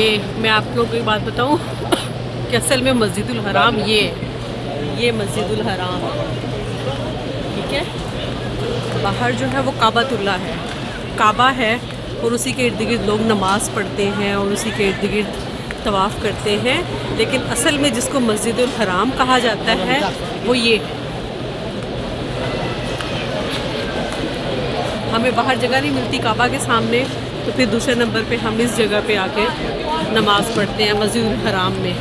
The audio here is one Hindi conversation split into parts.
ये मैं आप लोगों को एक बात बताऊं कि असल में मस्जिदुल हराम ये मस्जिदुल हराम है, ठीक है। बाहर जो है वो काबातुल्लाह है, काबा है, और उसी के इर्द गिर्द लोग नमाज़ पढ़ते हैं और उसी के इर्द गिर्द तवाफ़ करते हैं। लेकिन असल में जिसको मस्जिदुल हराम कहा जाता है वो ये है। हमें बाहर जगह नहीं मिलती काबा के सामने, तो फिर दूसरे नंबर पे हम इस जगह पे आके नमाज़ पढ़ते हैं मस्जिदुल हराम में।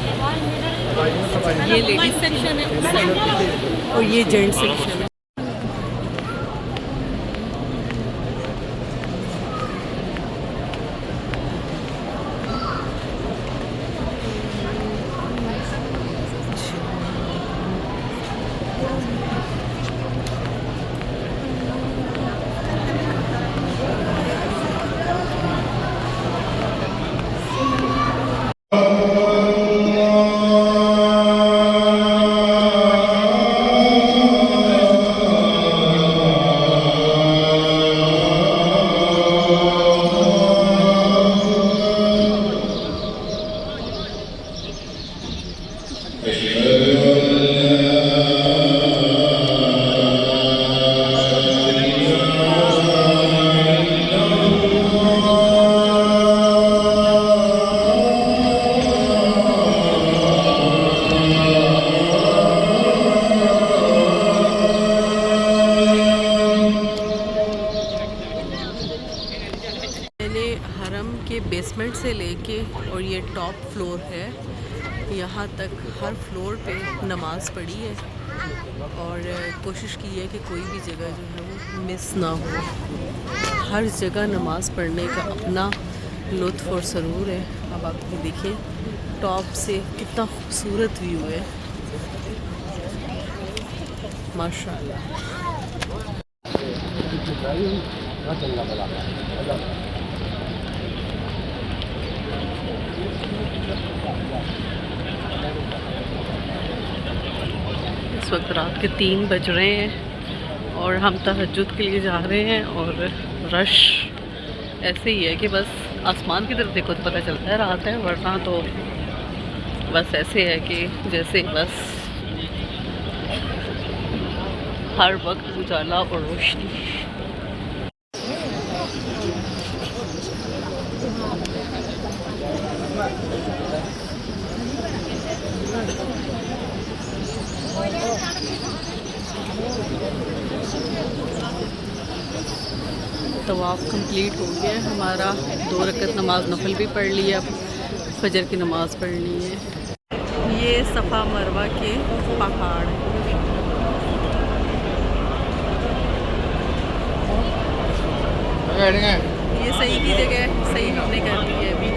ये लेडीज़ सेक्शन है और ये जेंट्स सेक्शन है। हरम के बेसमेंट से लेके और ये टॉप फ्लोर है, यहाँ तक हर फ्लोर पे नमाज़ पढ़ी है और कोशिश की है कि कोई भी जगह जो है वो मिस ना हो। हर जगह नमाज़ पढ़ने का अपना लुत्फ़ और सरूर है। अब आप ये देखिए टॉप से कितना खूबसूरत व्यू है, माशाल्लाह। इस वक्त रात के 3 बज रहे हैं और हम तहज्जुद के लिए जा रहे हैं और रश ऐसे ही है कि बस आसमान की तरफ देखो तो पता चलता है रात है, वरना तो बस ऐसे है कि जैसे बस हर वक्त उजाला और रोशनी। तवाफ़ कंप्लीट हो गया है हमारा, 2 रकत नमाज नफल भी पढ़ ली है, अब फजर की नमाज़ पढ़नी है। ये सफ़ा मरवा के पहाड़ है। ये सही की जगह सही हमने कर ली है अभी।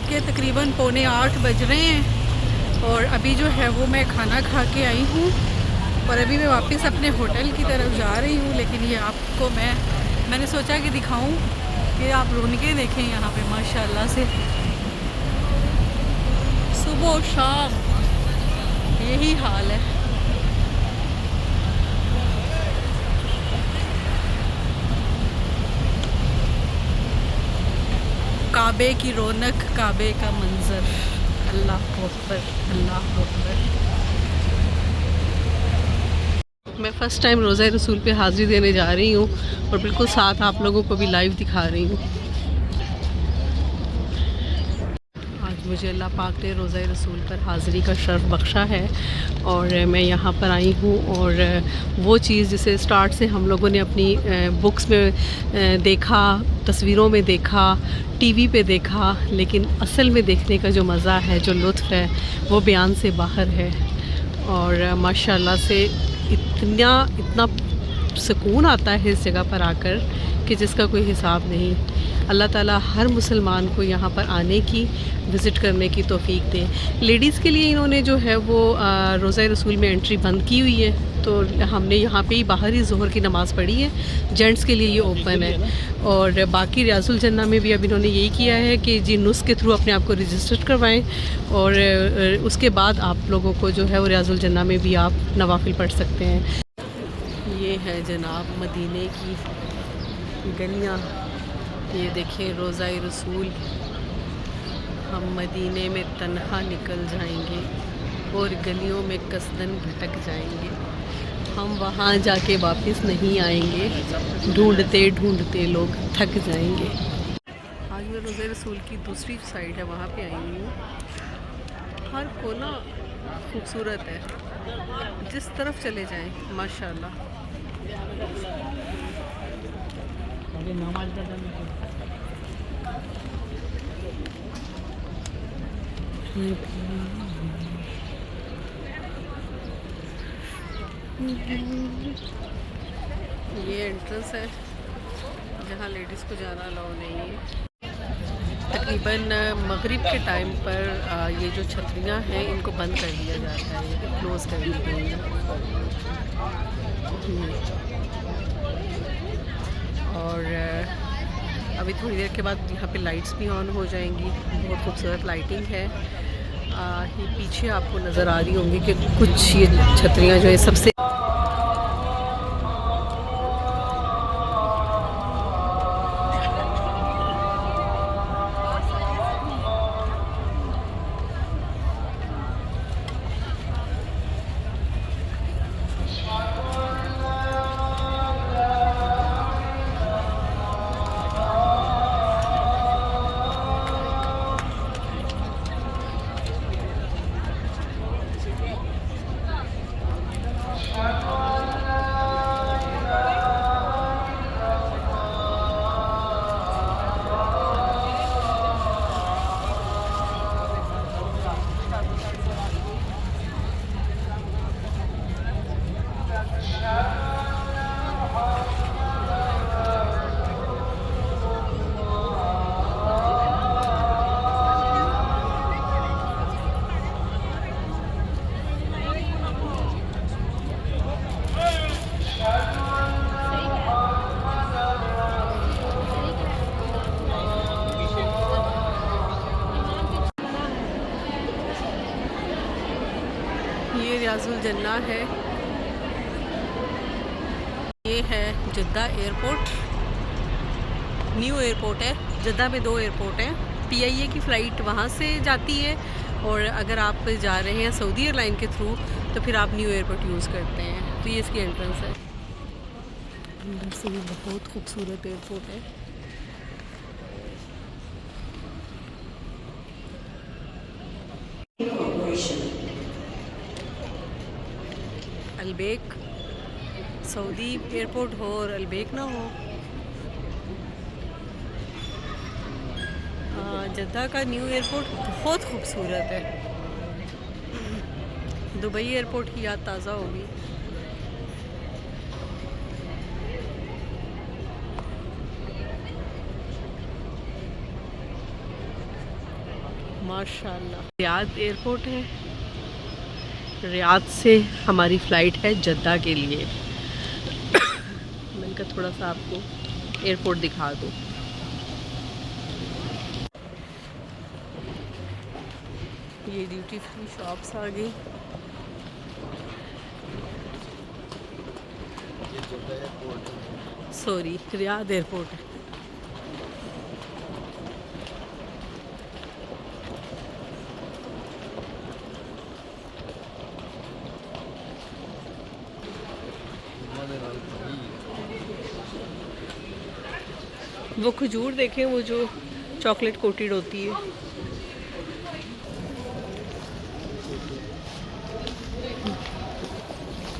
के तकरीबन 7:45 बज रहे हैं और अभी जो है वो मैं खाना खा के आई हूँ और अभी मैं वापस अपने होटल की तरफ जा रही हूँ। लेकिन ये आपको मैंने सोचा कि दिखाऊं कि आप रौनकें देखें यहाँ पे माशाल्लाह से। सुबह और शाम यही हाल है। काबे की रौनक, काबे का मंजर, अल्लाह अकबर, अल्लाह अकबर। मैं फ़र्स्ट टाइम रोज़ा रसूल पे हाज़िरी देने जा रही हूँ और बिल्कुल साथ आप लोगों को भी लाइव दिखा रही हूँ। आज मुझे अल्लाह पाक ने रोज़ा रसूल पर हाज़िरी का शर्फ बख्शा है और मैं यहाँ पर आई हूँ और वो चीज़ जिसे स्टार्ट से हम लोगों ने अपनी बुक्स में देखा, तस्वीरों में देखा, टीवी पे देखा, लेकिन असल में देखने का जो मज़ा है, जो लुत्फ़ है, वो बयान से बाहर है। और माशाल्लाह से इतना सुकून आता है इस जगह पर आकर कि जिसका कोई हिसाब नहीं। अल्लाह ताला हर मुसलमान को यहाँ पर आने की, विज़िट करने की तौफ़ीक दे। लेडीज़ के लिए इन्होंने जो है वो रोज़ा रसूल में एंट्री बंद की हुई है, तो हमने यहाँ पे ही बाहर ही ज़ोहर की नमाज़ पढ़ी है। जेंट्स के लिए ये ओपन है। और बाकी रियाजुल जन्ना में भी अब इन्होंने यही किया है कि जी नुस के थ्रू अपने आप को रजिस्टर करवाएं, और उसके बाद आप लोगों को जो है वो रियाजुल जन्ना में भी आप नवाफिल पढ़ सकते हैं। ये है जनाब मदीने की गलियाँ। ये देखें रोज़ा रसूल। हम मदीने में तन्हा निकल जाएंगे और गलियों में कसदन भटक जाएंगे। हम वहाँ जाके वापस नहीं आएंगे, ढूंढते ढूंढते लोग थक जाएंगे। आज मैं रोज़ा रसूल की दूसरी साइड है वहाँ पे आई हुई हूँ। हर कोना खूबसूरत है, जिस तरफ चले जाएं माशाल्लाह। ये एंट्रेंस है जहाँ लेडीज़ को जाना अलाउ नहीं है। तकरीबन मगरिब के टाइम पर ये जो छतरियाँ हैं इनको बंद कर दिया जाता है, ये क्लोज़ कर दी गई है। और अभी थोड़ी देर के बाद यहाँ पे लाइट्स भी ऑन हो जाएंगी। बहुत खूबसूरत लाइटिंग है। ये पीछे आपको नज़र आ रही होंगी कि कुछ ये छतरियाँ जो है सबसे रियाजुल जन्ना है। ये है जद्दा एयरपोर्ट, न्यू एयरपोर्ट है। जद्दा में 2 एयरपोर्ट हैं। PIA की फ़्लाइट वहाँ से जाती है, और अगर आप जा रहे हैं सऊदी एयरलाइन के थ्रू तो फिर आप न्यू एयरपोर्ट यूज़ करते हैं। तो ये इसकी एंट्रेंस है। अंदर से भी बहुत खूबसूरत एयरपोर्ट है। अलबेक, सऊदी एयरपोर्ट हो और अलबेक ना हो। जद्दा का न्यू एयरपोर्ट बहुत खूबसूरत है। दुबई एयरपोर्ट की याद ताज़ा होगी। माशाल्लाह। रियाद एयरपोर्ट है। रियाद से हमारी फ़्लाइट है जद्दा के लिए। मैंने कहा थोड़ा सा आपको एयरपोर्ट दिखा दूँ। ये ड्यूटी फ्री शॉप्स आ गई। सॉरी, रियाद एयरपोर्ट है। वो खजूर देखें, वो जो चॉकलेट कोटेड होती है।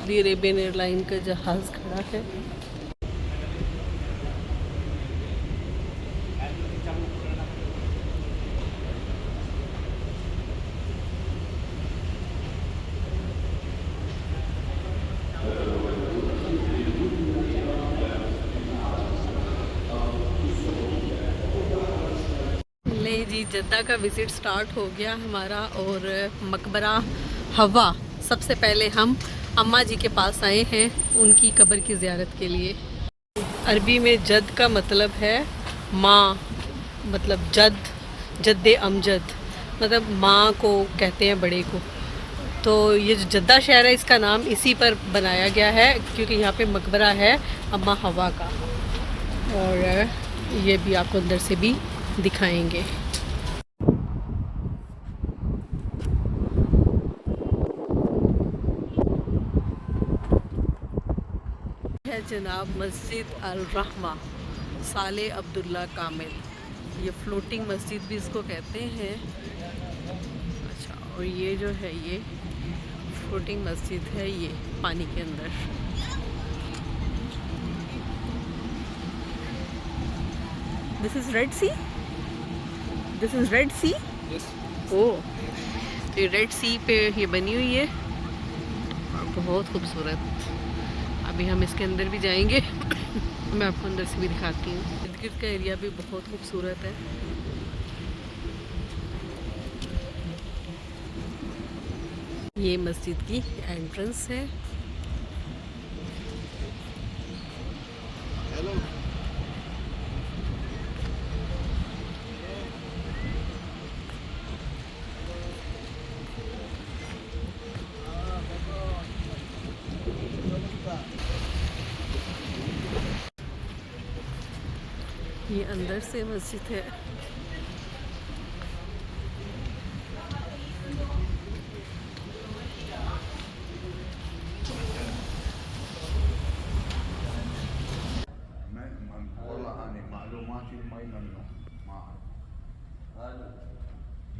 सऊदी अरेबियन एयरलाइन का जहाज़ खड़ा है। जद्दा का विज़िट स्टार्ट हो गया हमारा और मकबरा हवा सबसे पहले हम अम्मा जी के पास आए हैं उनकी कब्र की ज़ियारत के लिए। अरबी में जद का मतलब है माँ, मतलब जद्दे अमजद, मतलब माँ को कहते हैं बड़े को। तो ये जो जद्दा शहर है इसका नाम इसी पर बनाया गया है क्योंकि यहाँ पे मकबरा है अम्मा हवा का। और ये भी आपको अंदर से भी दिखाएंगे। है जनाब मस्जिद अल रहमा साले अब्दुल्ला कामिल, ये फ्लोटिंग मस्जिद भी इसको कहते हैं। अच्छा, और ये जो है ये फ्लोटिंग मस्जिद है, ये पानी के अंदर। This is Red Sea, this is Red Sea. Oh, तो ये रेड सी पे ये बनी हुई है और बहुत खूबसूरत। अभी हम इसके अंदर भी जाएंगे मैं आपको अंदर से भी दिखाती हूँ। इर्द गिर्द का एरिया भी बहुत खूबसूरत है। ये मस्जिद की एंट्रेंस है। ये अंदर से मस्जिद है।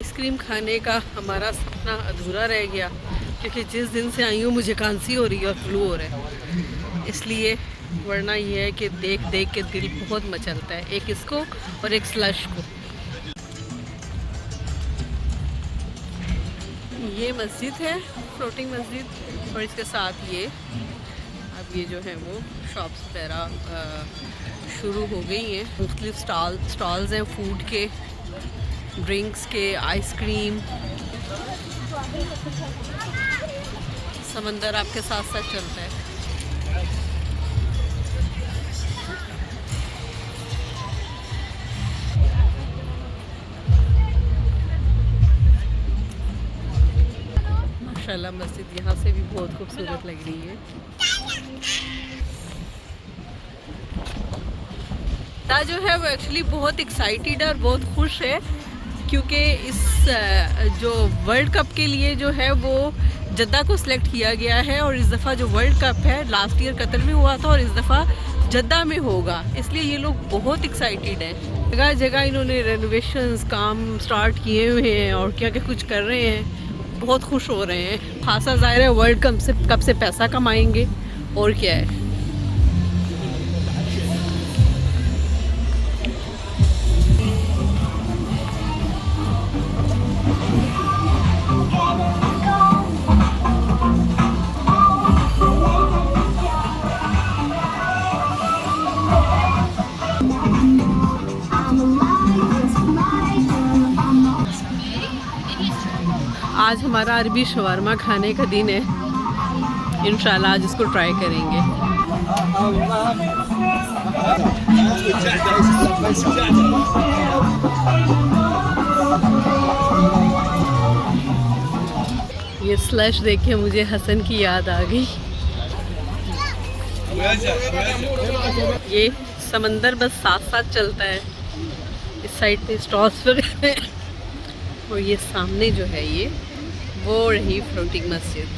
आइसक्रीम खाने का हमारा सपना अधूरा रह गया क्योंकि जिस दिन से आई हूँ मुझे खांसी हो रही है और फ्लू हो रहा है, इसलिए। वरना ये है कि देख देख के दिल बहुत मचलता है, एक इसको और एक स्लश को। ये मस्जिद है, फ्लोटिंग मस्जिद, और इसके साथ ये अब ये जो है वो शॉप्स वगैरह शुरू हो गई हैं। मुख्तलिफ स्टॉल्स हैं फूड के, ड्रिंक्स के, आइसक्रीम। समंदर आपके साथ साथ चलता है। माशाल्लाह मस्जिद यहाँ से भी बहुत खूबसूरत लग रही है। दा जो है वो एक्चुअली बहुत एक्साइटेड है और बहुत खुश है क्योंकि इस जो वर्ल्ड कप के लिए जो है वो जद्दा को सिलेक्ट किया गया है। और इस दफ़ा जो वर्ल्ड कप है लास्ट ईयर कतर में हुआ था और इस दफ़ा जद्दा में होगा, इसलिए ये लोग बहुत एक्साइटेड हैं। जगह जगह इन्होंने रेनोवेशंस काम स्टार्ट किए हुए हैं और क्या क्या कुछ कर रहे हैं, बहुत खुश हो रहे हैं। खासा ज़ाहिर है वर्ल्ड कप से पैसा कमाएंगे और क्या है। आज हमारा अरबी शवारमा खाने का दिन है, इंशाल्लाह आज इसको ट्राई करेंगे। ये स्लश देख के मुझे हसन की याद आ गई। ये समंदर बस साथ साथ चलता है। इस साइड पे स्टॉल्स वगैरह हैं और ये सामने जो है ये वो रही फ्लोटिंग मस्जिद।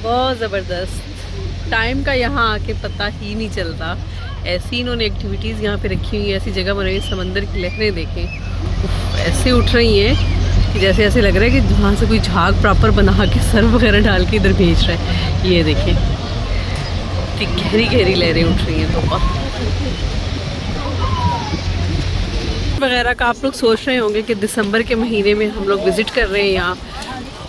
बहुत ज़बरदस्त। टाइम का यहाँ आके पता ही नहीं चलता। ऐसी इन्होंने एक्टिविटीज़ यहाँ पे रखी हुई है, ऐसी जगह बनाई है। समंदर की लहरें देखें, ऐसे उठ रही हैं कि जैसे ऐसे लग रहा है कि वहाँ से कोई झाग प्रॉपर बना के सर वगैरह डाल के इधर भेज रहा है। ये देखें, इतनी गहरी गहरी लहरें उठ रही हैं। तो वगैरह का आप लोग सोच रहे होंगे कि दिसंबर के महीने में हम लोग विज़िट कर रहे हैं यहाँ,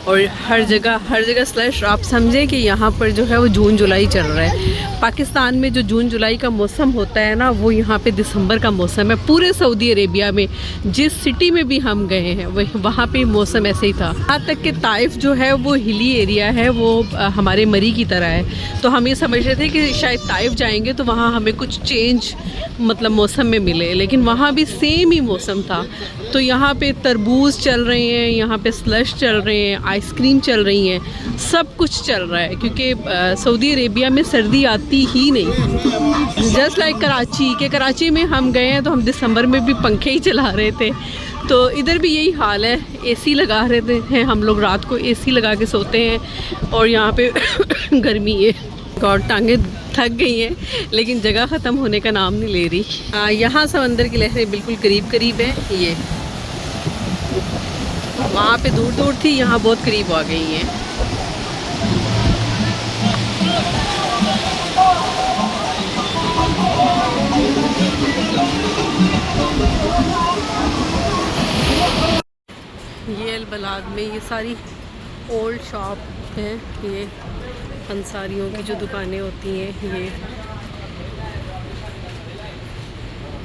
और हर जगह स्लश। आप समझें कि यहाँ पर जो है वो जून जुलाई चल रहा है। पाकिस्तान में जो जून जुलाई का मौसम होता है ना, वो यहाँ पे दिसंबर का मौसम है। पूरे सऊदी अरेबिया में जिस सिटी में भी हम गए हैं वहाँ पे मौसम ऐसे ही था। यहाँ तक कि ताइफ जो है वो हिली एरिया है, वो हमारे मरी की तरह है। तो हम ये समझ रहे थे कि शायद ताइफ जाएंगे तो वहाँ हमें कुछ चेंज मतलब मौसम में मिले, लेकिन वहाँ भी सेम ही मौसम था। तो यहाँ पे तरबूज चल रहे हैं, यहाँ पे स्लश चल रहे हैं, आइसक्रीम चल रही हैं, सब कुछ चल रहा है। क्योंकि सऊदी अरेबिया में सर्दी आती ही नहीं। जस्ट लाइक कराची में हम गए हैं तो हम दिसंबर में भी पंखे ही चला रहे थे। तो इधर भी यही हाल है, एसी लगा रहे हैं हम लोग। रात को एसी लगा के सोते हैं और यहाँ पे गर्मी है। गॉड, टांगे थक गई हैं, लेकिन जगह ख़त्म होने का नाम नहीं ले रही। यहाँ समंदर की लहरें बिल्कुल करीब करीब हैं। ये वहाँ पे दूर दूर थी, यहाँ बहुत करीब आ गई हैं। ये अलबलाद में ये सारी ओल्ड शॉप हैं। ये अंसारियों की जो दुकानें होती हैं, ये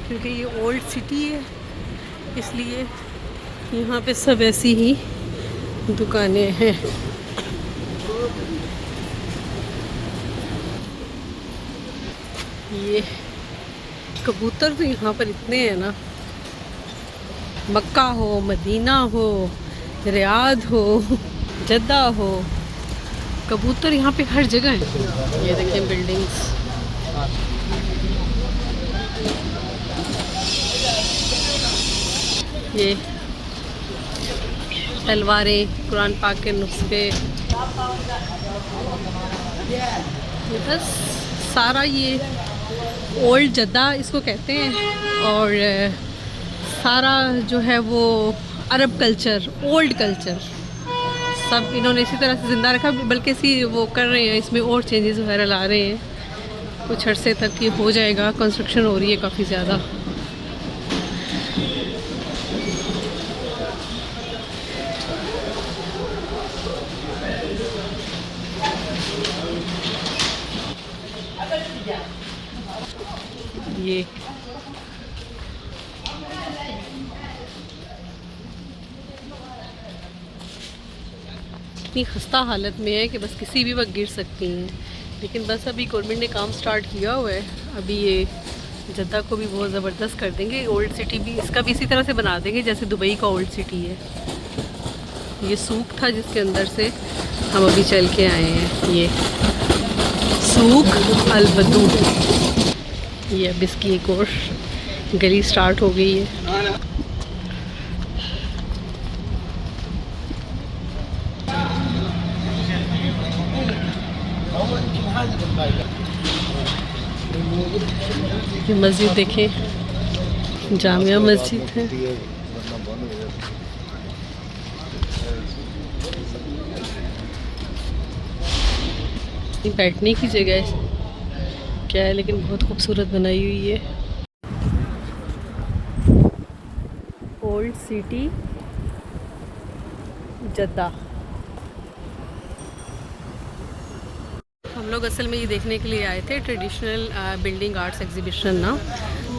क्योंकि ये ओल्ड सिटी है इसलिए यहाँ पे सब ऐसी ही दुकानें हैं। ये कबूतर तो यहाँ पर इतने हैं ना, मक्का हो, मदीना हो, रियाद हो, जद्दा हो, कबूतर यहाँ पे हर जगह है। ये देखें बिल्डिंग्स। ये तलवारें, कुरान पाक के नुस्खे, ये बस सारा ये ओल्ड जद्दा इसको कहते हैं। और सारा जो है वो अरब कल्चर, ओल्ड कल्चर सब इन्होंने इसी तरह से ज़िंदा रखा। बल्कि इसी वो कर रहे हैं, इसमें और चेंजेस वगैरह ला रहे हैं। कुछ अरसे तक ये हो जाएगा। कंस्ट्रक्शन हो रही है काफ़ी ज़्यादा। ये इतनी खस्ता हालत में है कि बस किसी भी वक्त गिर सकती हैं। लेकिन बस अभी गवर्नमेंट ने काम स्टार्ट किया हुआ है। अभी ये जद्दा को भी बहुत ज़बरदस्त कर देंगे। ओल्ड सिटी भी इसका भी इसी तरह से बना देंगे जैसे दुबई का ओल्ड सिटी है। ये सूक था जिसके अंदर से हम अभी चल के आए हैं। ये सूक अलबदू। ये अब इसकी एक और गली स्टार्ट हो गई है। ये मस्जिद देखें, जामिया मस्जिद है। बैठने की जगह क्या है, लेकिन बहुत खूबसूरत बनाई हुई है। Old city Jeddah. हम लोग असल में ये देखने के लिए आए थे ट्रेडिशनल बिल्डिंग आर्ट्स एग्जीबिशन ना।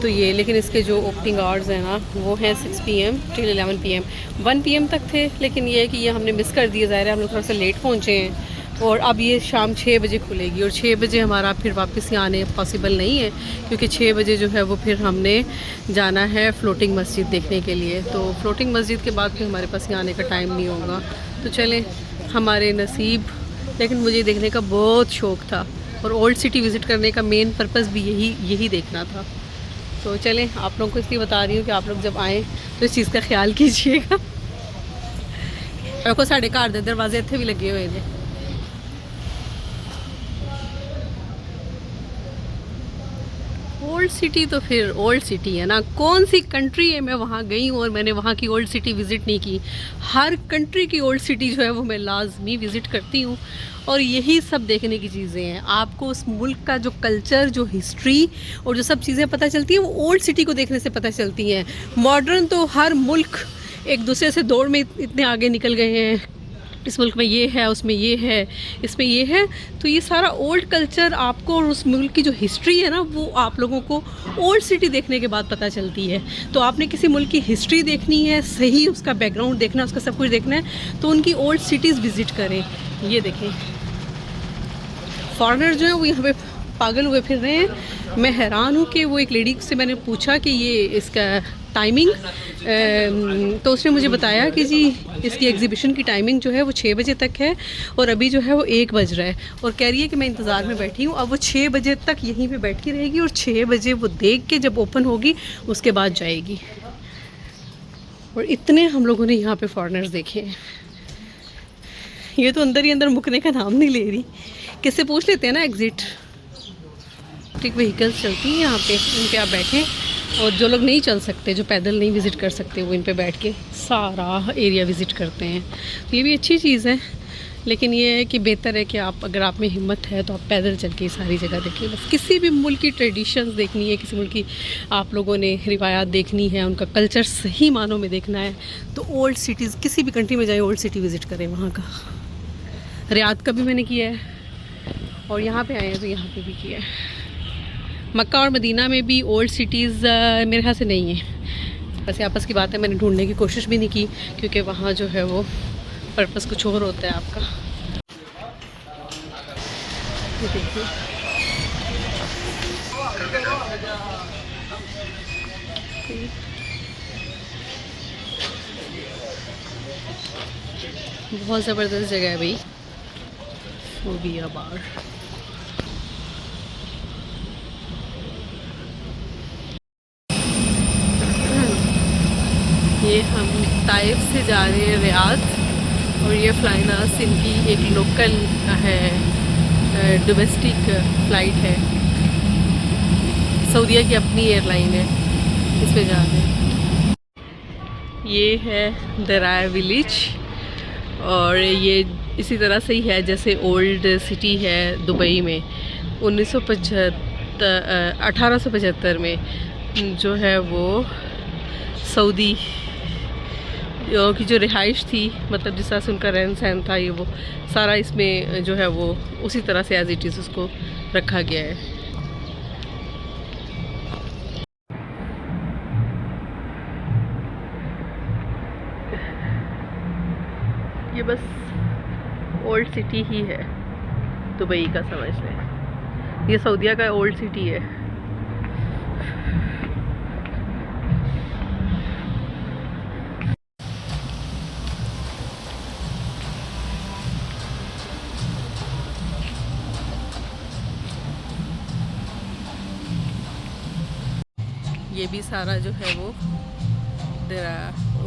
तो ये लेकिन इसके जो ओपनिंग आवर्स हैं ना वो हैं 6 PM till 11 PM। 1 PM तक थे, लेकिन ये है कि ये हमने मिस कर दिया। ज़ाहिर है हम लोग थोड़ा सा लेट पहुँचे हैं और अब ये शाम 6 बजे खुलेगी। और 6 बजे हमारा फिर वापस यहाँ आने पॉसिबल नहीं है, क्योंकि 6 बजे जो है वो फिर हमने जाना है फ़्लोटिंग मस्जिद देखने के लिए। तो फ़्लोटिंग मस्जिद के बाद फिर हमारे पास यहाँ आने का टाइम नहीं होगा। तो चलें, हमारे नसीब। लेकिन मुझे देखने का बहुत शौक़ था, और ओल्ड सिटी विज़िट करने का मेन पर्पस भी यही देखना था। तो चलें, आप लोगों को इसलिए बता रही हूँ कि आप लोग जब आएँ तो इस चीज़ का ख्याल कीजिएगा। देखो साढ़े घर दे दरवाजे इत्थे भी लगे हुए हैं। ओल्ड सिटी तो फिर ओल्ड सिटी है ना, कौन सी कंट्री है मैं वहाँ गई हूँ और मैंने वहाँ की ओल्ड सिटी विज़िट नहीं की। हर कंट्री की ओल्ड सिटी जो है वो मैं लाजमी विज़िट करती हूँ और यही सब देखने की चीज़ें हैं। आपको उस मुल्क का जो कल्चर, जो हिस्ट्री और जो सब चीज़ें पता चलती हैं वो ओल्ड सिटी को देखने से पता चलती हैं। मॉडर्न तो हर मुल्क एक दूसरे से दौड़ में इतने आगे निकल गए हैं, इस मुल्क में ये है, उसमें ये है, इसमें ये है। तो ये सारा ओल्ड कल्चर आपको और उस मुल्क की जो हिस्ट्री है ना वो आप लोगों को ओल्ड सिटी देखने के बाद पता चलती है। तो आपने किसी मुल्क की हिस्ट्री देखनी है, सही उसका बैकग्राउंड देखना है, उसका सब कुछ देखना है तो उनकी ओल्ड सिटीज़ विज़िट करें। ये देखें फॉरेनर जो है वो यहाँ पे पागल हुए फिर रहे हैं। मैं हैरान हूँ कि वो एक लेडी से मैंने पूछा कि ये इसका टाइमिंग, तो उसने मुझे बताया कि जी इसकी एग्ज़िबिशन की टाइमिंग जो है वो 6 बजे तक है और अभी जो है वो 1 बज रहा है और कह रही है कि मैं इंतज़ार में बैठी हूँ। अब वो 6 बजे तक यहीं पे बैठी रहेगी और 6 बजे वो देख के जब ओपन होगी उसके बाद जाएगी। और इतने हम लोगों ने यहाँ पे फॉरेनर्स देखे हैं। ये तो अंदर ही अंदर मुकने का नाम नहीं ले रही। किससे पूछ लेते हैं ना एग्ज़िट। इलेक्ट्रिक व्हीकल्स चलती हैं यहाँ पे, इन पे आप बैठें और जो लोग नहीं चल सकते, जो पैदल नहीं विज़िट कर सकते, वो इन पे बैठ के सारा एरिया विज़िट करते हैं। तो ये भी अच्छी चीज़ है, लेकिन ये है कि बेहतर है कि आप अगर आप में हिम्मत है तो आप पैदल चल के सारी जगह देखें। बस किसी भी मुल्क की ट्रेडिशंस देखनी है, किसी मुल्क की आप लोगों ने रिवायात देखनी है, उनका कल्चर सही मानों में देखना है तो ओल्ड सिटीज़ किसी भी कंट्री में जाए ओल्ड सिटी विज़िट करें वहाँ का। रियाद का भी मैंने किया है और यहाँ पे आए हैं तो यहाँ पे भी किया है। मक्का और मदीना में भी ओल्ड सिटीज़ मेरे ख्याल से नहीं है। वैसे आपस की बात है, मैंने ढूंढने की कोशिश भी नहीं की क्योंकि वहाँ जो है वो पर्पस कुछ और होता है आपका। ये देखिए बहुत ज़बरदस्त जगह है भाई, सोबिया बार। ये हम ताइफ से जा रहे हैं रियाद और ये फ्लाइनास इनकी एक लोकल है, डोमेस्टिक फ़्लाइट है, सऊदीया की अपनी एयरलाइन है, इस पे जा रहे हैं। ये है दराया विलेज और ये इसी तरह से ही है जैसे ओल्ड सिटी है दुबई में। 1875 में जो है वो सऊदी की जो रिहाइश थी, मतलब जिस तरह से उनका रहन सहन था, ये वो सारा इसमें जो है वो उसी तरह से एज इट इज़ उसको रखा गया है। ये बस ओल्ड सिटी ही है दुबई का, समझ लें। ये सऊदीया का ओल्ड सिटी है। ये भी सारा जो है वो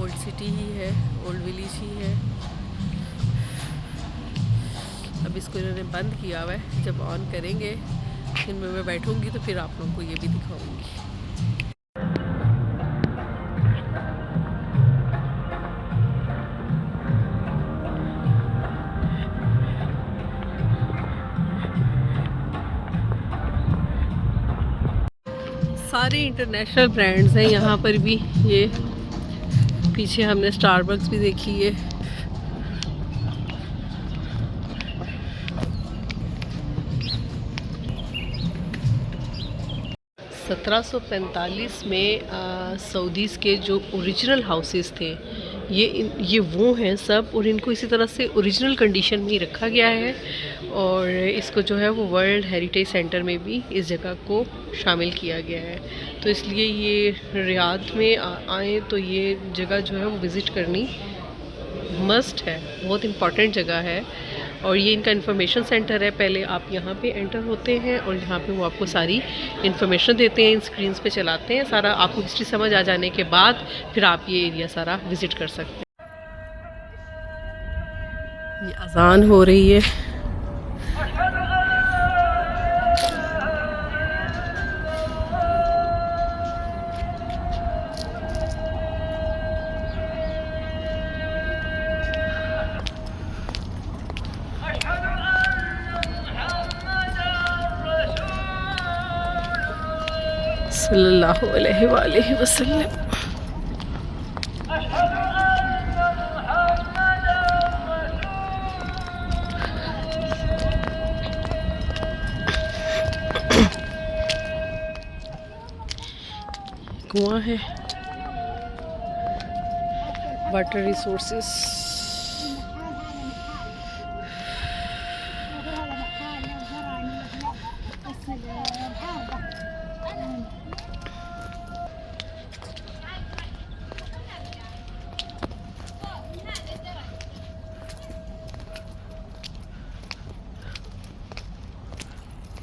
ओल्ड सिटी ही है, ओल्ड विलेज ही है। अब इसको इन्होंने बंद किया हुआ है, जब ऑन करेंगे इनमें मैं बैठूंगी तो फिर आप लोगों को ये भी दिखाऊंगी। सारे इंटरनेशनल ब्रांड्स हैं यहाँ पर भी। ये पीछे हमने स्टारबक्स भी देखी है। सत्रह 1745 में सऊदीज़ के जो ओरिजिनल हाउसेस थे ये वो हैं सब, और इनको इसी तरह से ओरिजिनल कंडीशन में ही रखा गया है। और इसको जो है वो वर्ल्ड हेरिटेज सेंटर में भी इस जगह को शामिल किया गया है। तो इसलिए ये रियाद में आए तो ये जगह जो है वो विज़िट करनी मस्ट है, बहुत इम्पॉर्टेंट जगह है। और ये इनका इन्फॉर्मेशन सेंटर है। पहले आप यहाँ पे एंटर होते हैं और यहाँ पे वो आपको सारी इन्फॉर्मेशन देते हैं, इन स्क्रीन्स पे चलाते हैं। सारा आपको हिस्ट्री समझ आ जाने के बाद फिर आप ये एरिया सारा विज़िट कर सकते हैं। ये अजान हो रही है। सल्लल्लाहु अलैहि वसल्लम। कुआं है, वाटर रिसोर्सेस।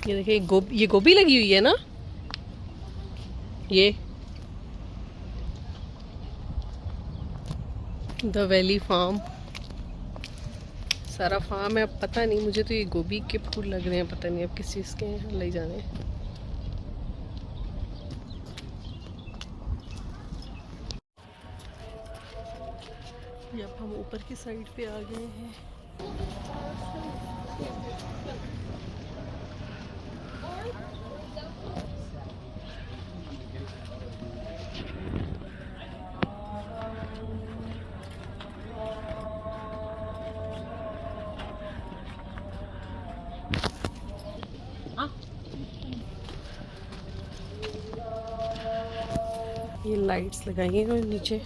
ये देखिए ये गोभी लगी हुई है ना, ये द वैली फार्म। सारा फार्म है। अब पता नहीं, मुझे तो ये गोभी के फूल लग रहे हैं, पता नहीं अब किस चीज़ के हैं, ले जाने। अब हम ऊपर की साइड पे आ गए हैं। ये लाइट्स लगाई हैं और नीचे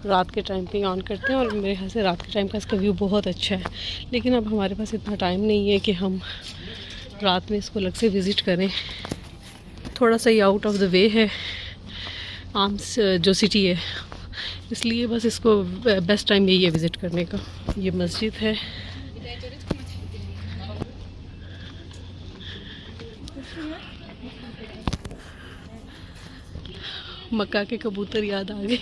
रात के टाइम पे ऑन करते हैं और मेरे ख्याल से रात के टाइम का इसका व्यू बहुत अच्छा है। लेकिन अब हमारे पास इतना टाइम नहीं है कि हम रात में इसको अलग से विज़िट करें। थोड़ा सा ये आउट ऑफ द वे है आर्म्स जो सिटी है, इसलिए बस इसको बेस्ट टाइम यही है विज़िट करने का। ये मस्जिद है। मक्का के कबूतर याद आ गए।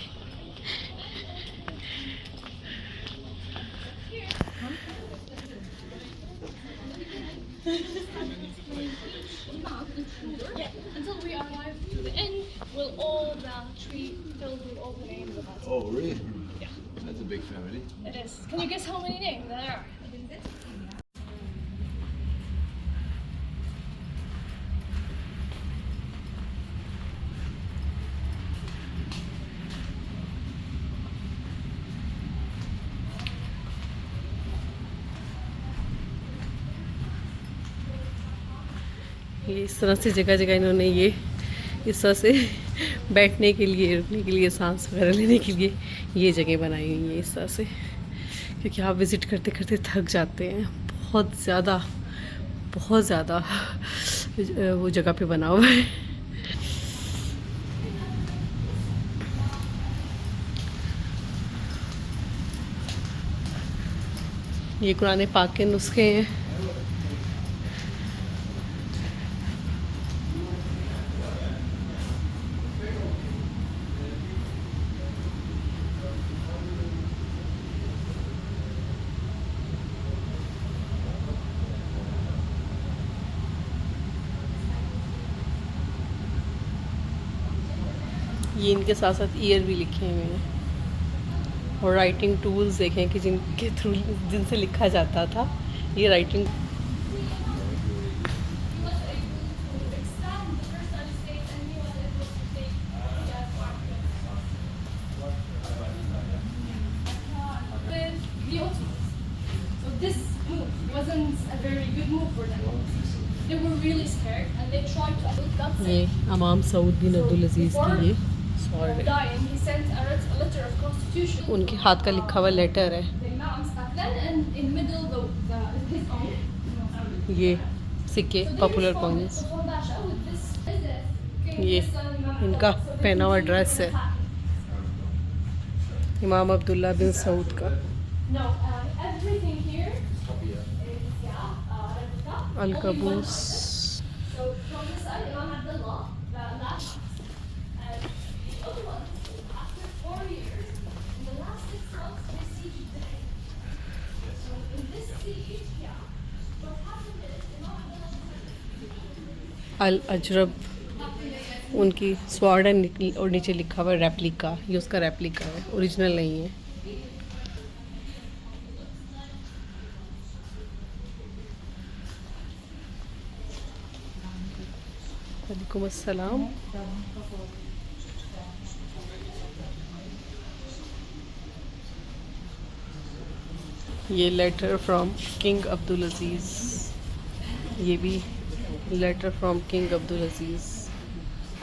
Until we arrive to the end, will all the tree filled with all the names of us. Oh, really? Yeah. That's a big family. It is. Can you guess how many names there are? ये इस तरह से जगह जगह इन्होंने ये इस तरह से बैठने के लिए, रुकने के लिए, सांस वगैरह लेने के लिए ये जगह बनाई हुई है इस तरह से, क्योंकि आप विज़िट करते करते थक जाते हैं। बहुत ज़्यादा वो जगह पे बना हुआ है। ये कुरान पाक के नुस्खे हैं। ये इनके साथ साथ ईयर भी लिखे हुए हैं और राइटिंग टूल्स देखें कि जिनके थ्रू जिनसे लिखा जाता था। ये writing The Ottomans. So this move wasn't a very good move for them. They were really scared and they tried to build guns. ये इमाम सऊद बिन अब्दुल अजीज़ की ये sorry Dying, he sent a letter of constitution. उनके हाथ का लिखा हुआ लेटर है। The imams back then, and in middle his own. ये सिक्के पॉपुलर कॉइन्स, ये इनका पहना हुआ ड्रेस है इमाम अब्दुल्ला बिन सऊद का। No, everything here अलकबूस। So from this side, you have the law, the last and the other one, after 4 years, in the last 6 months, they sieged the head. So in this siege, what happened is, अल अजरब उनकी स्वॉर्ड है और नीचे लिखा हुआ है रेप्लिका। ये उसका रेप्लिका है, ओरिजिनल नहीं है। वालेकुम अस्सलाम। ये लेटर फ्रॉम किंग अब्दुल अजीज़, ये भी लेटर फ्रॉम किंग अब्दुल अजीज़।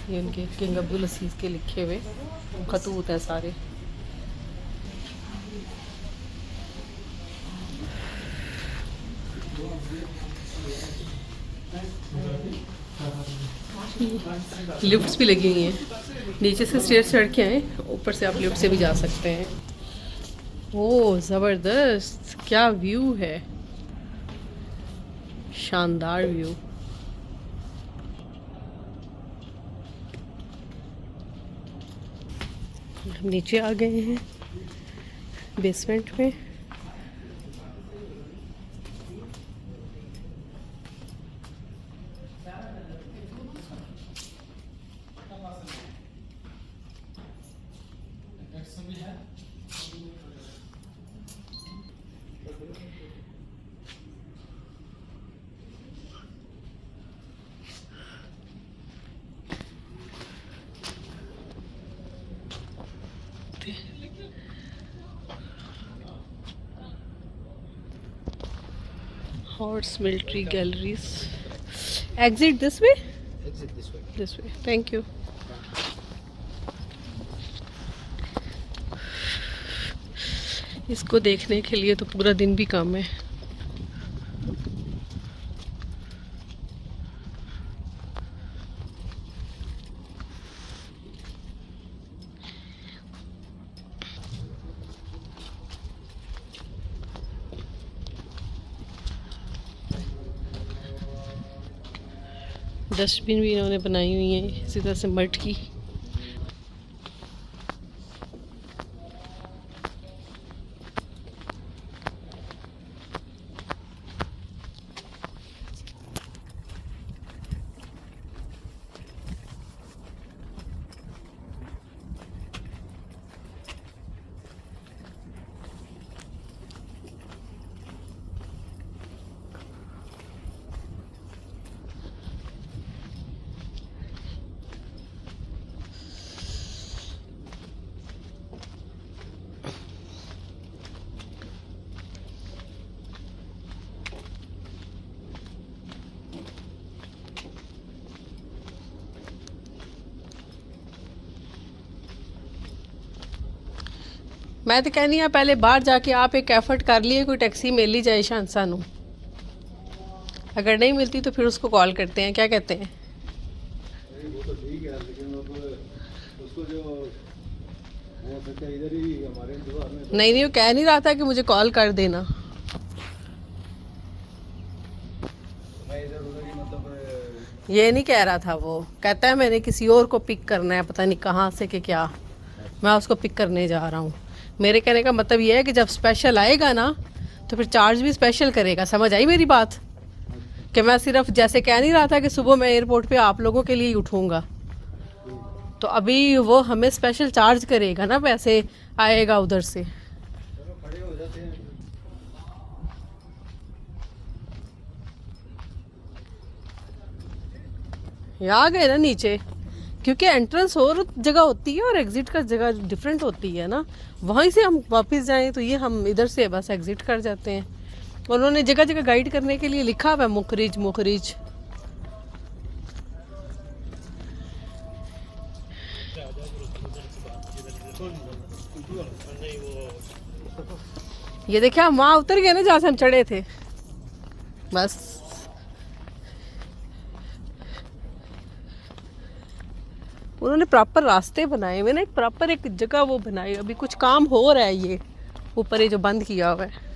ये उनके किंग अब्दुल अजीज़ के लिखे हुए खतूत हैं सारे। लिफ्ट्स भी लगी हुई हैं, नीचे से स्टेयर्स चढ़ के आए, ऊपर से आप लिफ्ट से भी जा सकते हैं। ओह ज़बरदस्त, क्या व्यू है, शानदार व्यू। हम नीचे आ गए हैं बेसमेंट में। Horse military galleries. Exit this way? Exit this way. This way. Thank you. इसको देखने के लिए तो पूरा दिन भी कम है। डस्टबिन भी इन्होंने बनाई हुई है इसी तरह से मट की। मैं तो कहनी हाँ पहले बाहर जाके आप एक एफर्ट कर लिए, कोई टैक्सी मिल ही जाए शान सानू। अगर नहीं मिलती तो फिर उसको कॉल करते हैं, क्या कहते हैं? वो तो ठीक है, लेकिन उसको जो वो सकता है इधर ही हमारे इंतजार में। नहीं नहीं, वो कह नहीं रहा था कि मुझे कॉल कर देना। मैं इधर उधर ही मतलब ये नहीं कह रहा था, वो कहता है मैंने किसी और को पिक करना है, पता नहीं कहाँ से कि क्या, मैं उसको पिक करने जा रहा हूँ। मेरे कहने का मतलब ये है कि जब स्पेशल आएगा ना तो फिर चार्ज भी स्पेशल करेगा। समझ आई मेरी बात? कि मैं सिर्फ जैसे कह नहीं रहा था कि सुबह मैं एयरपोर्ट पे आप लोगों के लिए ही उठूँगा, तो अभी वो हमें स्पेशल चार्ज करेगा ना, पैसे आएगा उधर से। चलो खड़े हो जाते हैं। यहाँ आ गए ना नीचे, क्योंकि एंट्रेंस और जगह होती है और एग्ज़िट का जगह डिफरेंट होती है ना। वहीं से हम वापस जाएं तो ये हम इधर से बस एग्ज़िट कर जाते हैं। उन्होंने जगह जगह गाइड करने के लिए लिखा हुआ है मुखरिज मुखरिज। ये देखिए हम वहाँ उतर गए ना जहाँ से हम चढ़े थे, बस। उन्होंने प्रॉपर रास्ते बनाए हुए ना, एक प्रॉपर एक जगह वो बनाई। अभी कुछ काम हो रहा है, ये ऊपर ये जो बंद किया हुआ है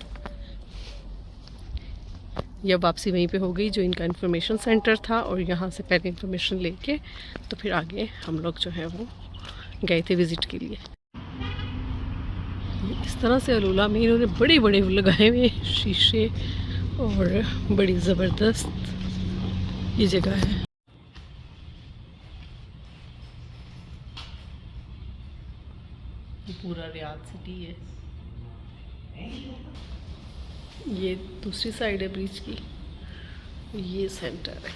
या वापसी वहीं पे हो गई जो इनका इन्फॉर्मेशन सेंटर था, और यहाँ से पहले इन्फॉर्मेशन लेके तो फिर आगे हम लोग जो है वो गए थे विज़िट के लिए। इस तरह से अलूला में इन्होंने बड़े बड़े लगाए हुए शीशे, और बड़ी ज़बरदस्त ये जगह है। ये पूरा रियाद सिटी है। ये दूसरी साइड है ब्रिज की, ये सेंटर है।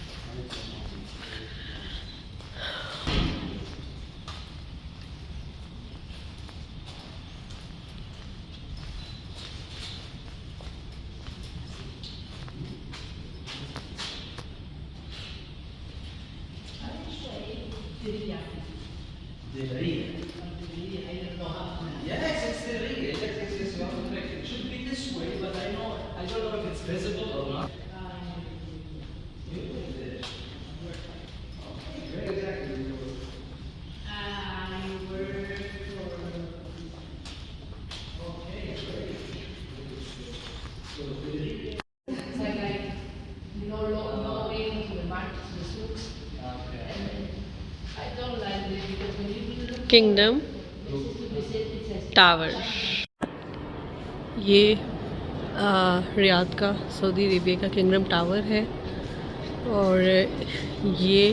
किंगडम टावर, ये रियाद का, सऊदी अरेबिया का किंगडम टावर है। और ये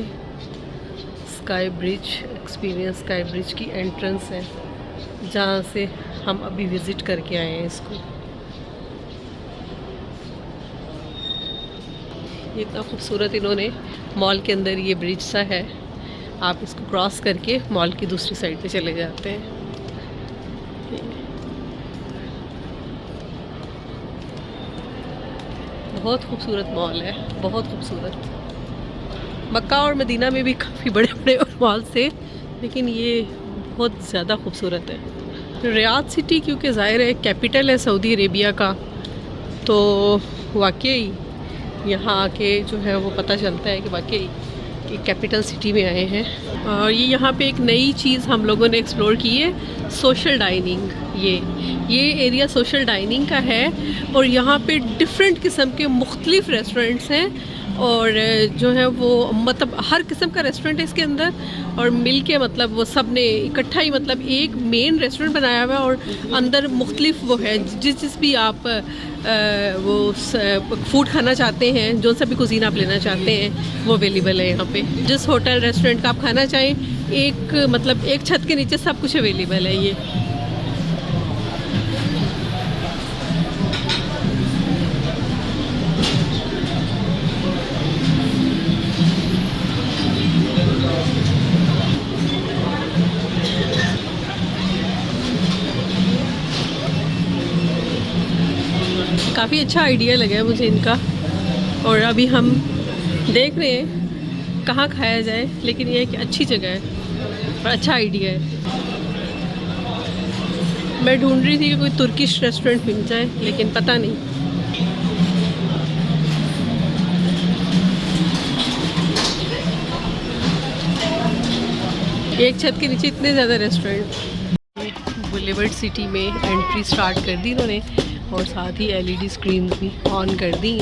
sky bridge experience, sky bridge की एंट्रेंस है जहाँ से हम अभी विज़िट करके आए हैं इसको। ये इतना खूबसूरत इन्होंने मॉल के अंदर ये ब्रिज सा है, आप इसको क्रॉस करके मॉल की दूसरी साइड पे चले जाते हैं। बहुत खूबसूरत मॉल है, बहुत खूबसूरत। मक्का और मदीना में भी काफ़ी बड़े बड़े मॉल थे, लेकिन ये बहुत ज़्यादा खूबसूरत है। रियाद सिटी क्योंकि ज़ाहिर है कैपिटल है सऊदी अरेबिया का, तो वाकई यहाँ आके जो है वो पता चलता है कि वाकई कि कैपिटल सिटी में आए हैं। और ये यहाँ पे एक नई चीज़ हम लोगों ने एक्सप्लोर की है, सोशल डाइनिंग। ये एरिया सोशल डाइनिंग का है, और यहाँ पे डिफरेंट किस्म के मुख्तलिफ रेस्टोरेंट्स हैं, और जो है वो मतलब हर किस्म का रेस्टोरेंट है इसके अंदर, और मिल के मतलब वो सब ने इकट्ठा ही मतलब एक मेन रेस्टोरेंट बनाया हुआ है, और अंदर मुख्तलिफ वो है जिस भी आप वो फूड खाना चाहते हैं, जो सा भी कुजीन आप लेना चाहते हैं वो अवेलेबल है यहाँ पे। जिस होटल रेस्टोरेंट का आप खाना चाहें, एक मतलब एक छत के नीचे सब कुछ अवेलेबल है। ये काफ़ी अच्छा आइडिया लगा है मुझे इनका, और अभी हम देख रहे हैं कहाँ खाया जाए, लेकिन ये एक अच्छी जगह है और अच्छा आइडिया है। मैं ढूंढ रही थी कि कोई तुर्किश रेस्टोरेंट मिल जाए, लेकिन पता नहीं। एक छत के नीचे इतने ज़्यादा रेस्टोरेंट। बुलेवर्ड सिटी में एंट्री स्टार्ट कर दी इन्होंने, और साथ ही एलईडी स्क्रीन भी ऑन कर दी।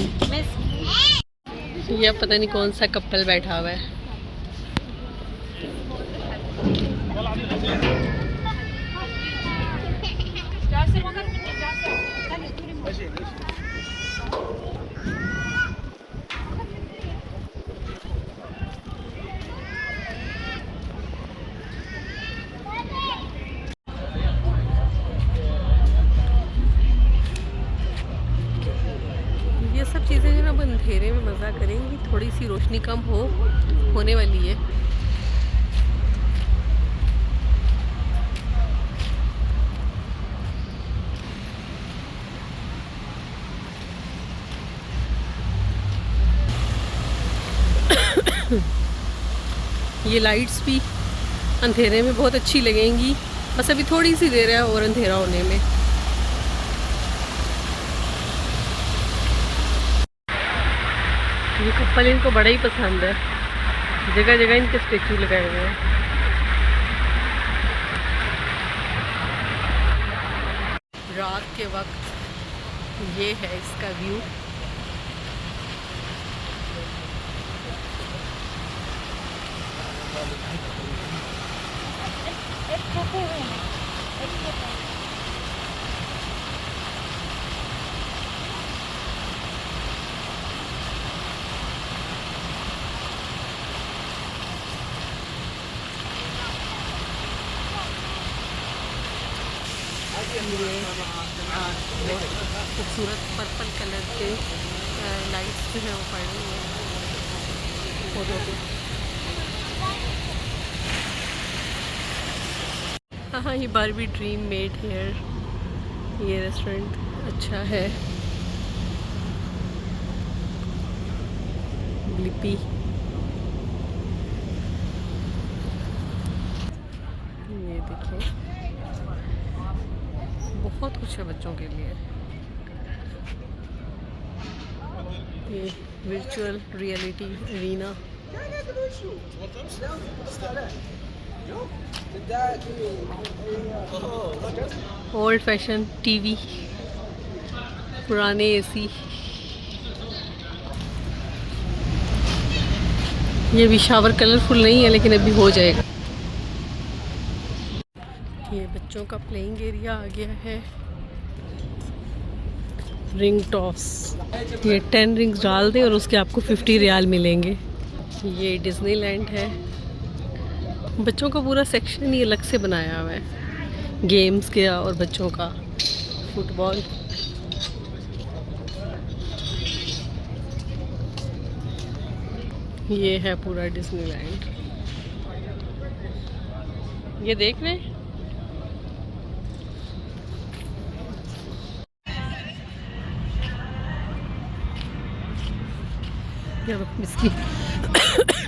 यह पता नहीं कौन सा कपल बैठा हुआ है। ये सब चीज़ें जो ना अब अंधेरे में मज़ा करेंगी, थोड़ी सी रोशनी कम होने वाली है। ये लाइट्स भी अंधेरे में बहुत अच्छी लगेंगी, बस अभी थोड़ी सी देर है और अंधेरा होने में। ये कपल इनको बड़ा ही पसंद है, जगह जगह इनके स्टेचू लगाए हुए हैं। रात के वक्त ये है इसका व्यू। बहुत खूबसूरत पर्पल कलर के लाइट्स जो है वो पड़ रही हैं पौधों पे। हाँ, ये बारबी ड्रीम मेड हेयर, ये रेस्टोरेंट अच्छा है। ब्लिपी, ये देखिए बहुत कुछ है बच्चों के लिए। ये virtual reality arena, old fashion TV, पुराने एसी। ये भी शावर कलरफुल नहीं है लेकिन अभी हो जाएगा। ये बच्चों का प्लेइंग एरिया आ गया है। रिंग टॉस, ये 10 रिंग्स डाल दें और उसके आपको 50 रियाल मिलेंगे। ये डिज्नीलैंड है, बच्चों का पूरा सेक्शन ही अलग से बनाया हुआ है, गेम्स का और बच्चों का फुटबॉल। ये है पूरा डिज्नीलैंड, ये देख रहे हैं। इसकी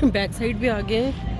बैक साइड भी आ गए हैं।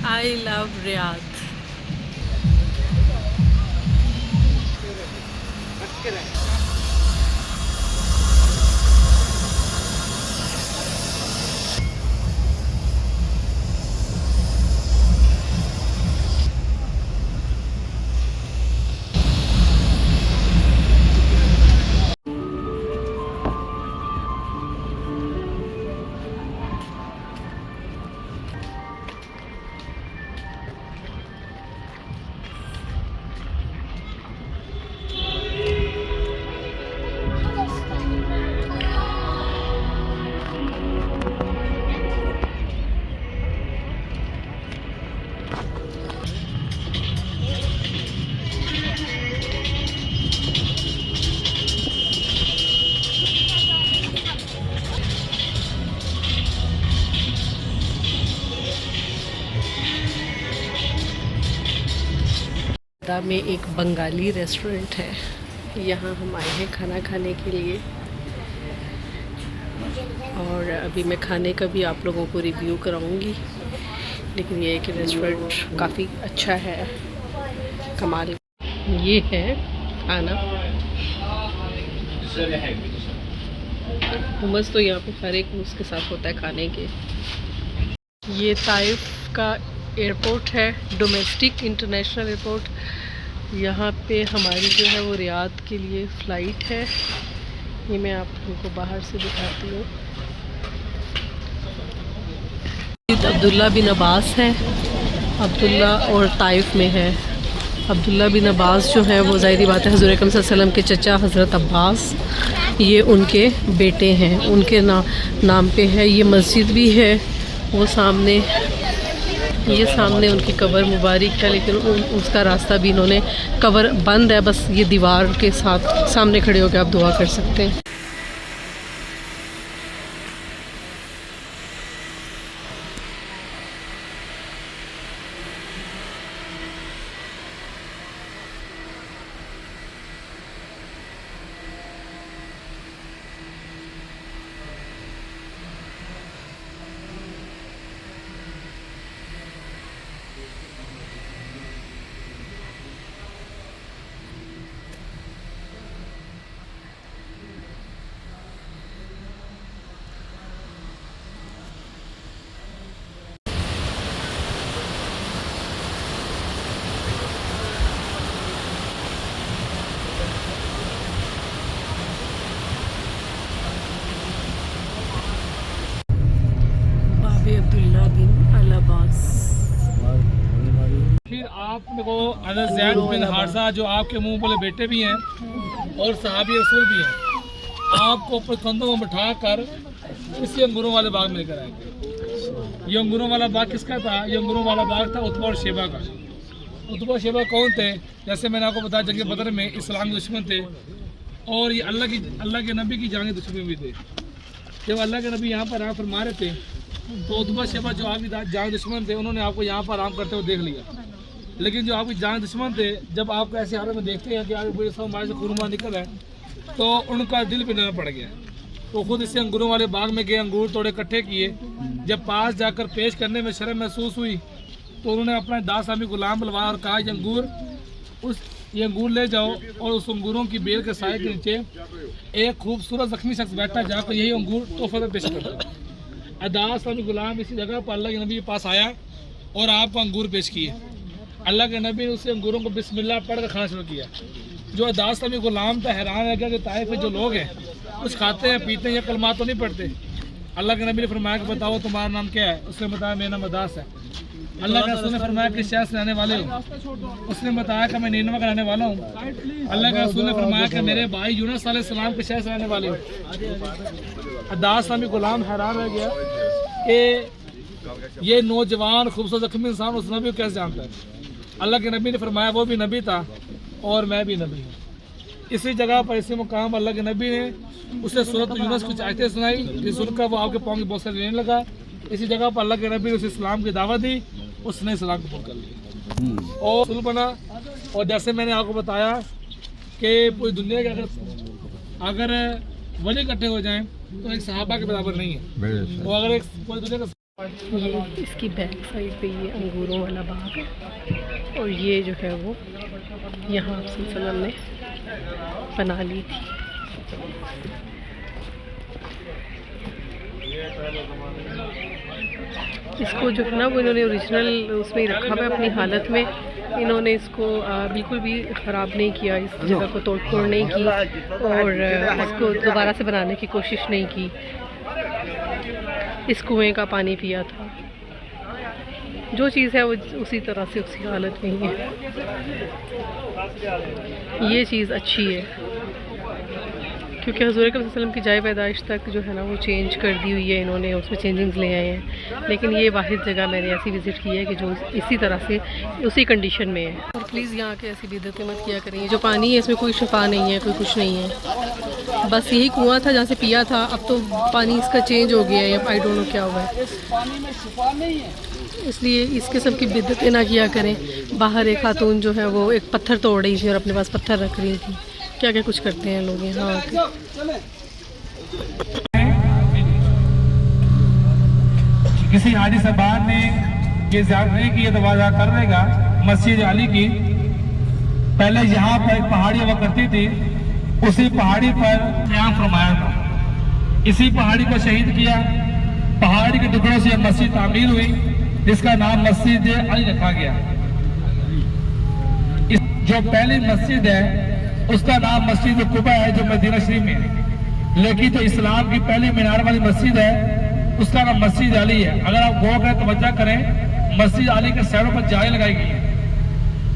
I love Riyadh. में एक बंगाली रेस्टोरेंट है, यहाँ हम आए हैं खाना खाने के लिए और अभी मैं खाने का भी आप लोगों को रिव्यू कराऊंगी। लेकिन ये कि रेस्टोरेंट काफ़ी अच्छा है, कमाल। ये है खाना, हुमस तो यहाँ पे हर एक उसके साथ होता है खाने के। ये ताइफ का एयरपोर्ट है, डोमेस्टिक इंटरनेशनल एयरपोर्ट। यहाँ पे हमारी जो है वो रियाद के लिए फ़्लाइट है। ये मैं आप लोगों को बाहर से दिखाती हूँ। अब्दुल्ला बिन अब्बास है, अब्दुल्ला और ताइफ में है। अब्दुल्ला बिन अब्बास जो है वो ज़ाहिरी बात है हज़रत अकरम सल्लल्लाहु अलैहि वसल्लम के चचा हज़रत अब्बास, ये उनके बेटे हैं, उनके नाम पे है। ये मस्जिद भी है वो सामने, ये सामने उनकी कब्र मुबारक है, लेकिन उसका रास्ता भी इन्होंने, कब्र बंद है, बस ये दीवार के साथ सामने खड़े होकर आप दुआ कर सकते हैं। अब्बास। फिर आपने को हज़रत ज़ैद बिन हारिसा जो आपके मुंह बोले बेटे भी हैं और सहाबी रसूल भी हैं, आपको अपने कंधों में बिठा कर इसी अंगूरों वाले बाग में लेकर आएंगे। ये अंगूरों वाला बाग किसका था? ये अंगूरों वाला बाग था उतबा और शेबा का। उतबा और शेबा कौन थे? जैसे मैंने आपको बताया जंग बदर में इस्लाम के दुश्मन थे और ये अल्लाह के नबी की जान दुश्मन भी थे। जब अल्लाह के नबी यहाँ पर आराम फरमा रहे थे तो उतबा शेबा जो आपकी जान दुश्मन थे उन्होंने आपको यहाँ पर आराम करते हुए देख लिया। लेकिन जो आपकी जान दुश्मन थे जब आपको ऐसे हालत में देखते हैं कि आपके हमारे से खुरमा निकल है तो उनका दिल भी नरम पड़ गया। तो खुद इसे अंगूरों वाले बाग में गए, अंगूर तोड़े इकट्ठे किए। जब पास जाकर पेश करने में शर्म महसूस हुई तो उन्होंने अपना 10 आदमी गुलाम बुलवाया और कहा ये अंगूर ले जाओ और उस अंगूरों की बेल के साए के नीचे एक खूबसूरत जख्मी शख्स बैठा जाकर यही अंगूर तोहफे में पेश कर दो। 10 आदमी गुलाम इसी जगह पर अल्लाह के नबी के पास आया और आपको अंगूर पेश किए। अल्लाह के नबी ने उसे अंगूरों को बिस्मिल्लाह पढ़ कर खाना शुरू किया। जो 10 आदमी गुलाम था हैरान रह गया कि ताइफ में जो लोग हैं कुछ खाते हैं पीते हैं या कलमात तो नहीं पढ़ते। अल्लाह के नबी ने फरमाया कि बताओ तुम्हारा नाम क्या है? उसने बताया मेरा नाम अदास है। अल्लाह के रसूल ने फरमाया कि शहर से रहने वाले हो? उसने बताया कि मैं नीनवा का रहने वाला हूँ। अल्लाह के रसूल ने फरमाया कि मेरे भाई यूनुस अलैहिस्सलाम के शहर से रहने वाले हो। 10 आदमी गुलाम हैरान रह गया कि ये नौजवान खूबसूरत जख्मी इंसान उस नबी को कैसे जानता है। अल्लाह के नबी ने फरमाया वो भी नबी था और मैं भी नबी हूँ। इसी जगह पर इसी मुकाम अल्लाह के नबी ने उसे सूरत यूनुस कुछ आयतें सुनाई जिस सुनकर वो आपके पाँव की बहुत सारी लेने लगा। इसी जगह पर अल्लाह के नबी ने उसे इस्लाम की दावत दी, उसने इस्लाम कबूल कर लिया और रसूल बना। और जैसे मैंने आपको बताया कि पूरी दुनिया के अगर वली इकट्ठे हो जाएं तो एक सहाबा के बराबर नहीं है। और अगर एक पूरी दुनिया का ये इसकी बैक साइड पे ये अंगूरों वाला बाग है और ये जो है वो यहाँ सल्लल्लाहु अलैहि वसल्लम ने बना ली थी। इसको जो है ना वो इन्होंने ओरिजिनल उसमें ही रखा हुआ है अपनी हालत में। इन्होंने इसको बिल्कुल भी ख़राब नहीं किया, इस जगह को तोड़ फोड़ नहीं की और इसको दोबारा से बनाने की कोशिश नहीं की। इस कुएं का पानी पिया था। जो चीज़ है वो उसी तरह से उसी हालत में ही है। ये चीज़ अच्छी है क्योंकि हुज़ूर अकरम सल्लल्लाहु अलैहि वसल्लम की जाए पैदाइश तक जो है ना वो चेंज कर दी हुई है इन्होंने, उसमें चेंजिंग्स ले आए हैं। लेकिन ये वाहिद जगह मैंने ऐसी विज़िट की है कि जो इसी तरह से उसी कंडीशन में है। और प्लीज़ यहाँ के ऐसी बिदअतें मत किया करें। ये जो पानी है इसमें कोई शफा नहीं है, कोई कुछ नहीं है। बस यही कुआं था जहाँ से पिया था, अब तो पानी इसका चेंज हो गया है। आई डोंट नो क्या हुआ है, इसलिए इस किस्म की बिदअतें ना किया करें। बाहर एक खातून जो है वो एक पत्थर तोड़ रही थी और अपने पास पत्थर रख रही थी। क्या क्या कुछ करते हैं लोग यहाँ आके। किसी हाजी साहब ने ये ज़ियारत नहीं की तो वादा कर देगा मस्जिद अली की। पहले यहाँ पर एक पहाड़ी हुआ करती थी, उसी पहाड़ी पर क़याम फरमाया था। इसी पहाड़ी को शहीद किया, पहाड़ी के टुकड़ों से मस्जिद तामीर हुई जिसका नाम मस्जिद अली रखा गया। जो पहली मस्जिद है उसका नाम मस्जिद कुबा है जो मदीना शरीफ में है। लेकिन जो इस्लाम की पहली मीनार वाली मस्जिद है उसका नाम मस्जिद अली है। अगर आप गौर करें तवज्जो करें, मस्जिद अली के सैरों पर जाली लगाई गई है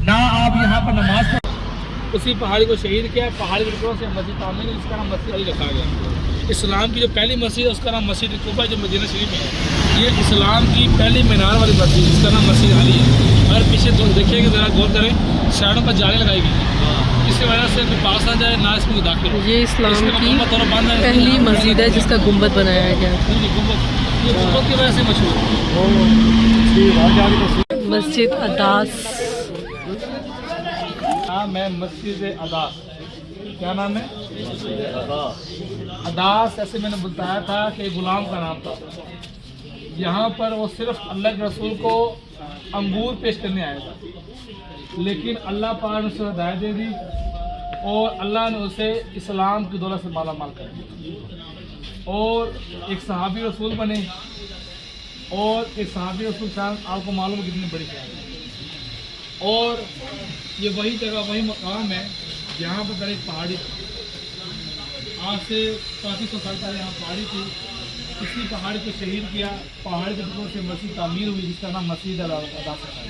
ना। आप यहाँ पर नमाज पढ़ उसी पहाड़ी को शहीद किया, पहाड़ी के टुकड़ों से मस्जिद तामीर है जिसका नाम मस्जिद अली रखा गया। इस्लाम की जो पहली मस्जिद है उसका नाम मस्जिद कुबा जो मदीना शरीफ में है। ये इस्लाम की पहली मीनार वाली मस्जिद जिसका नाम मस्जिद अली है। अगर पीछे देखिएगा ज़रा गौर करें, सैरों पर जाली लगाई गई है। इसकी वजह से कोई पास ना जाए ना इसमें दाखिल। ये इस्लाम की पहली मस्जिद है जिसका गुंबद बनाया गया था। ये गुंबद की वजह से मशहूर है। मस्जिद अदास। नाम है मस्जिद अदास। क्या नाम है? अदास। ऐसे मैंने बताया था कि गुलाम का नाम था। यहाँ पर वो सिर्फ अल्लाह के रसूल को अंगूर पेश करने आया था, लेकिन अल्लाह पाक ने उसे हिदायत दे दी और अल्लाह ने उसे इस्लाम की दौलत से माला माल कर दिया और एक सहाबी रसूल बने। और एक सहाबी रसूल शान आपको मालूम है कितनी बड़ी है। और ये वही जगह वही मकाम है जहाँ पर एक पहाड़ी थी। आज से 3500 साल पहले यहाँ पहाड़ी थी इसी पहाड़ को शहीद किया, पहाड़ के टुकड़ों से मस्जिद तामीर हुई जिसका नाम मस्जिद अल अक़सा है।